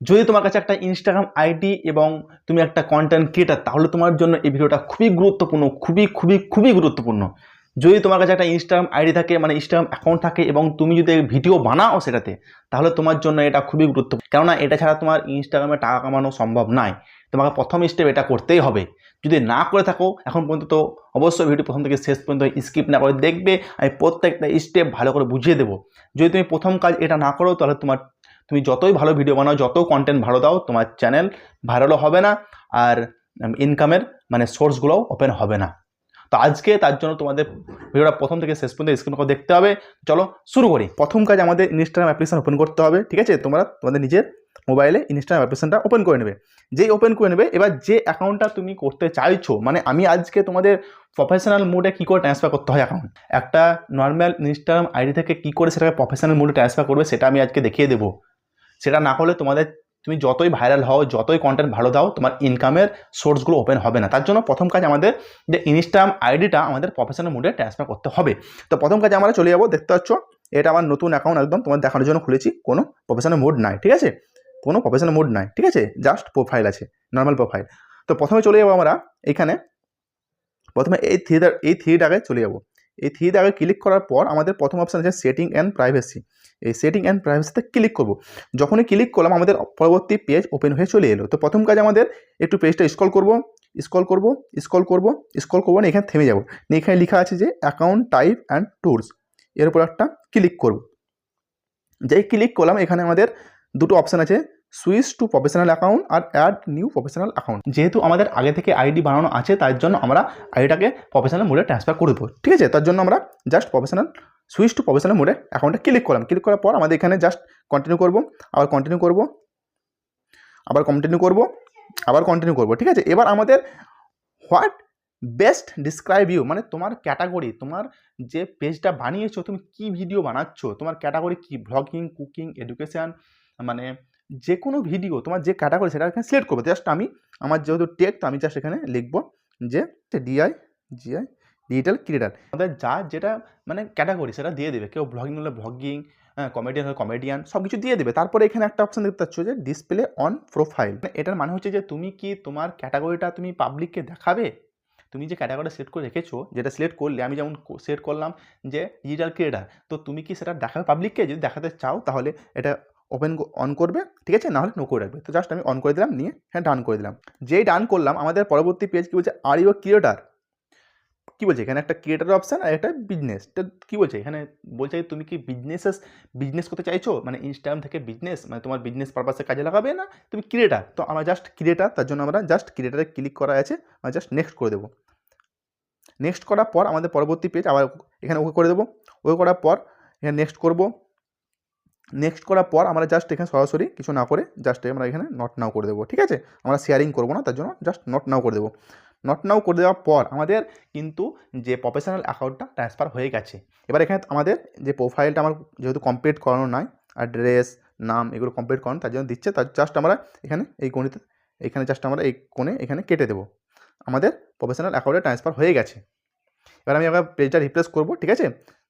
যদি তোমার কাছে একটা ইনস্টাগ্রাম আইডি এবং তুমি একটা কন্টেন্ট ক্রিয়েটার, তাহলে তোমার জন্য এই ভিডিওটা খুবই গুরুত্বপূর্ণ, খুবই খুবই খুবই গুরুত্বপূর্ণ। যদি তোমার কাছে একটা ইনস্টাগ্রাম আইডি থাকে, মানে ইনস্টাগ্রাম অ্যাকাউন্ট থাকে, এবং তুমি যদি ভিডিও বানাও সেটাতে, তাহলে তোমার জন্য এটা খুবই গুরুত্বপূর্ণ। কেননা এটা ছাড়া তোমার ইনস্টাগ্রামে টাকা কামানো সম্ভব নয়। তোমাকে প্রথম স্টেপ এটা করতেই হবে। যদি না করে থাকো এখন পর্যন্ত, তো অবশ্যই ভিডিও প্রথম থেকে শেষ পর্যন্ত স্কিপ না করে দেখবে। আমি প্রত্যেকটা স্টেপ ভালো করে বুঝিয়ে দেবো। যদি তুমি প্রথম কাজ এটা না করো, তাহলে তুমি যতই ভালো ভিডিও বানাও, যত কন্টেন্ট ভালো দাও, তোমার চ্যানেল ভাইরালও হবে না, আর ইনকামের মানে সোর্সগুলোও ওপেন হবে না। তো আজকে তার জন্য তোমাদের ভিডিওটা প্রথম থেকে শেষ পর্যন্ত স্ক্রিন করে দেখতে হবে। চলো শুরু করি। প্রথম কাজ, আমাদের ইনস্টাগ্রাম অ্যাপ্লিকেশন ওপেন করতে হবে। ঠিক আছে, তোমাদের নিজের মোবাইলে ইনস্টাগ্রাম অ্যাপ্লিকেশনটা ওপেন করে নেবে। যেই ওপেন করে নেবে, এবার যে অ্যাকাউন্টটা তুমি করতে চাইছো, মানে আমি আজকে তোমাদের প্রফেশনাল মোডে কী করে ট্রান্সফার করতে হয় অ্যাকাউন্ট, একটা নর্মাল ইনস্টাগ্রাম আইডি থেকে কী করে সেটাকে প্রফেশনাল মোডে ট্রান্সফার করবে, সেটা আমি আজকে দেখিয়ে দেবো। সেটা না হলে তুমি যতই ভাইরাল হও, যতই কন্টেন্ট ভালো দাও, তোমার ইনকামের সোর্সগুলো ওপেন হবে না। তার জন্য প্রথম কাজ, আমাদের যে ইনস্টাগ্রাম আইডিটা আমাদের প্রফেশনাল মোডে ট্রান্সফার করতে হবে। তো প্রথম কাজে আমরা চলে যাবো। দেখতে পাচ্ছ এটা আমার নতুন অ্যাকাউন্ট, একদম তোমার দেখানোর জন্য খুলেছি। কোনো প্রফেশনাল মোড নাই, ঠিক আছে, কোনো প্রফেশনাল মোড নাই, ঠিক আছে, জাস্ট প্রোফাইল আছে, নর্মাল প্রোফাইল। তো প্রথমে চলে যাবো আমরা এখানে। প্রথমে এই থ্রিটাকে চলে যাবো। এই থ্রিটাকে ক্লিক করার পর আমাদের প্রথম অপশান আছে সেটিং অ্যান্ড প্রাইভেসি। এই সেটিং অ্যান্ড প্রাইভেসিতে ক্লিক করব। যখনই ক্লিক করলাম, আমাদের পরবর্তী পেজ ওপেন হয়ে চলে এলো। তো প্রথম কাজ, আমাদের একটু পেজটা স্ক্রল করব, স্ক্রল করব, স্ক্রল করব, স্ক্রল করবো না, এখানে থেমে যাব। এখানে লেখা আছে যে অ্যাকাউন্ট টাইপ অ্যান্ড টুলস, এর উপর একটা ক্লিক করব। যেই ক্লিক করলাম, এখানে আমাদের দুটো অপশান আছে, সুইচ টু প্রফেশনাল অ্যাকাউন্ট আর অ্যাড নিউ প্রফেশনাল অ্যাকাউন্ট। যেহেতু আমাদের আগে থেকে আইডি বানানো আছে, তার জন্য আমরা আইডিটাকে প্রফেশনাল মোডে ট্রান্সফার করে দেবো। ঠিক আছে, তার জন্য আমরা জাস্ট সুইচ টু প্রফেশনাল মোডে অ্যাকাউন্টে ক্লিক করলাম। ক্লিক করার পর আমাদের এখানে জাস্ট কন্টিনিউ করব, আবার কন্টিনিউ করব, আবার কন্টিনিউ করব, আবার কন্টিনিউ করব। ঠিক আছে, এবার আমাদের হোয়াট বেস্ট ডিসক্রাইব ইউ, মানে তোমার ক্যাটাগরি, তোমার যে পেজটা বানিয়েছো, তুমি কি ভিডিও বানাচ্ছ, তোমার ক্যাটাগরি কি, ব্লগিং, কুকিং, এডুকেশান, মানে যে কোনো ভিডিও তোমার যে ক্যাটাগরি সেটা এখানে সিলেক্ট করবো। জাস্ট আমার যেহেতু টেক, তো আমি জাস্ট এখানে লিখবো যে জিআই ডিজিটাল ক্রিয়েটার। আমাদের যেটা মানে ক্যাটাগরি সেটা দিয়ে দেবে। কেউ ব্লগিং হলে ব্লগিং, কমেডিয়ান হলে কমেডিয়ান, সব কিছু দিয়ে দেবে। তারপরে এখানে একটা অপশান দেখতে পাচ্ছ যে ডিসপ্লে অন প্রোফাইল। এটার মানে হচ্ছে যে তুমি কি তোমার ক্যাটাগরিটা তুমি পাবলিককে দেখাবে। তুমি যে ক্যাটাগরিটা সিলেক্ট করে রেখেছো, যেটা সিলেক্ট করলে, আমি যেমন সিলেক্ট করলাম যে ডিজিটাল ক্রিয়েটার, তো তুমি কি সেটা দেখাবে পাবলিককে? যদি দেখাতে চাও তাহলে এটা অন করবে, ঠিক আছে, নাহলে নো করে রাখবে। তো জাস্ট আমি অন করে দিলাম, নিয়ে হ্যাঁ ডান করে দিলাম। যেই ডান করলাম, আমাদের পরবর্তী পেজ কী বলছে, আর ইউ ক্রিয়েটার। কী বলছে এখানে, একটা ক্রিয়েটার অপশান আর একটা বিজনেস। তো কী বলছে এখানে, বলছে তুমি কি বিজনেস করতে চাইছো, মানে ইনস্টাগ্রাম থেকে বিজনেস, মানে তোমার বিজনেস পারপাসে কাজে লাগাবে, না তুমি ক্রিয়েটার। তো আমরা জাস্ট ক্রিয়েটার, তার জন্য আমরা জাস্ট ক্রিয়েটারে ক্লিক করা আছে, আমরা জাস্ট নেক্সট করে দেবো। নেক্সট করার পর আমাদের পরবর্তী পেজ আবার এখানে ওকে করে দেবো। ওকে করার পর এখানে নেক্সট করব। নেক্সট করার পর আমরা জাস্ট এখানে সরাসরি কিছু না করে জাস্ট আমরা এখানে নট নাও করে দেবো। ঠিক আছে, আমরা শেয়ারিং করবো না, তার জন্য জাস্ট নট নাও করে দেবো। নট নাও করে দেওয়ার পর আমাদের কিন্তু যে প্রফেশনাল অ্যাকাউন্টটা ট্রান্সফার হয়ে গেছে। এবার এখানে আমাদের যে প্রোফাইলটা আমার যেহেতু কমপ্লিট করানো নাই, অ্যাড্রেস, নাম, এগুলো কমপ্লিট করানো, তার জন্য দিচ্ছে, তার জাস্ট আমরা এখানে এই কোণেতে, এখানে জাস্ট আমরা এই কোণে এখানে কেটে দেবো। আমাদের প্রফেশনাল অ্যাকাউন্টে ট্রান্সফার হয়ে গেছে। এবার আমি আবার পেজটা রিফ্রেশ করবো। ঠিক আছে,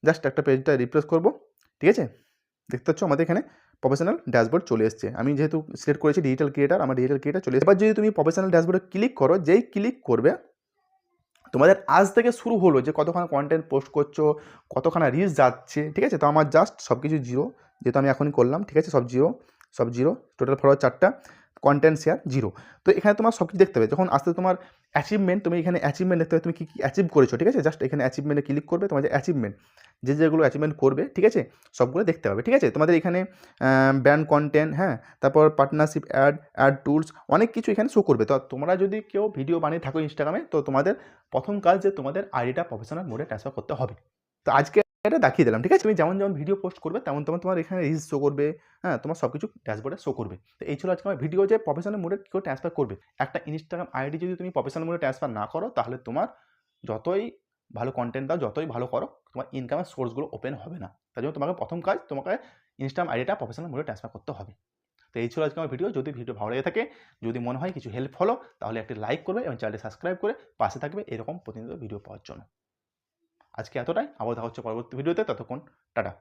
জাস্ট একটা পেজটা রিফ্রেশ করবো। ঠিক আছে, দেখতে পাচ্ছ আমাদের এখানে প্রফেশনাল ড্যাশবোর্ড চলে এসছে। আমি যেহেতু সিলেক্ট করেছি ডিজিটাল ক্রিয়েটার, আমার ডিজিটাল ক্রিয়েটার চলে এসছে। এবার যদি তুমি প্রফেশনাল ড্যাশবোর্ডে ক্লিক করো, যেই ক্লিক করবে, তোমাদের আজ থেকে শুরু হলো যে কতখানা কন্টেন্ট পোস্ট করছো, কতখানা রিচ যাচ্ছে। ঠিক আছে, তো আমার জাস্ট সব কিছু জিরো, যেহেতু আমি এখনই করলাম। ঠিক আছে, সব জিরো, টোটাল ফলোয়ার 4টা, কন্টেন্ট শেয়ার 0। তো এখানে তোমার সব কিছু দেখতে হবে। যখন আসতে তোমার অ্যাচিভমেন্ট, তুমি এখানে অ্যাচিভমেন্ট দেখতে হবে, তুমি কী কী অ্যাচিভ করেছো। ঠিক আছে, জাস্ট এখানে অ্যাচিভমেন্টে ক্লিক করবে, তোমার যে অ্যাচিভমেন্ট, যেগুলো অ্যাচিভমেন্ট করবে, ঠিক আছে, সবগুলো দেখতে হবে। ঠিক আছে, তোমাদের এখানে ব্র্যান্ড কন্টেন্ট, হ্যাঁ, তারপর পার্টনারশিপ, অ্যাড টুলস, অনেক কিছু এখানে শো করবে। তো তোমরা যদি কেউ ভিডিও বানিয়ে থাকো ইনস্টাগ্রামে, তো তোমাদের প্রথম কাজ যে তোমাদের আইডিটা প্রফেশনাল মোডে ট্রান্সফার করতে হবে। তো আজকে এটা দেখিয়ে দিলাম। ঠিক আছে, তুমি যেমন যেমন ভিডিও পোস্ট করবে, তেমন তেমন তোমার এখানে রিলস শো করবে, হ্যাঁ, তোমার সব কিছু ড্যাশবোর্ডে শো করবে। তো এই ছিল আজকে আমার ভিডিও, যে প্রফেশনাল মোডে কী করে ট্রান্সফার করবে। একটা ইনস্টাগ্রাম আইডি যদি তুমি প্রফেশনাল মোডে ট্রান্সফার না করো, তাহলে তোমার যতই ভালো কন্টেন্ট দাও, যতই ভালো করো, তোমার ইনকামের সোর্সগুলো ওপেন হবে না। তার জন্য তোমাকে প্রথম কাজ, তোমাকে ইনস্টাগ্রাম আইডিটা প্রফেশনাল মোডে ট্রান্সফার করতে হবে। তো এই ছিল আজকে আমার ভিডিও। যদি ভিডিও ভালো লেগে থাকে, যদি মনে হয় কিছু হেল্প হলো, তাহলে একটি লাইক করবে এবং চ্যানেলটি সাবস্ক্রাইব করে পাশে থাকবে এরকম প্রতিনিয়ত ভিডিও পাওয়ার জন্য। আজকে এতটাই, আবার দেখা হচ্ছে পরবর্তী ভিডিওতে। ততক্ষণ টাটা।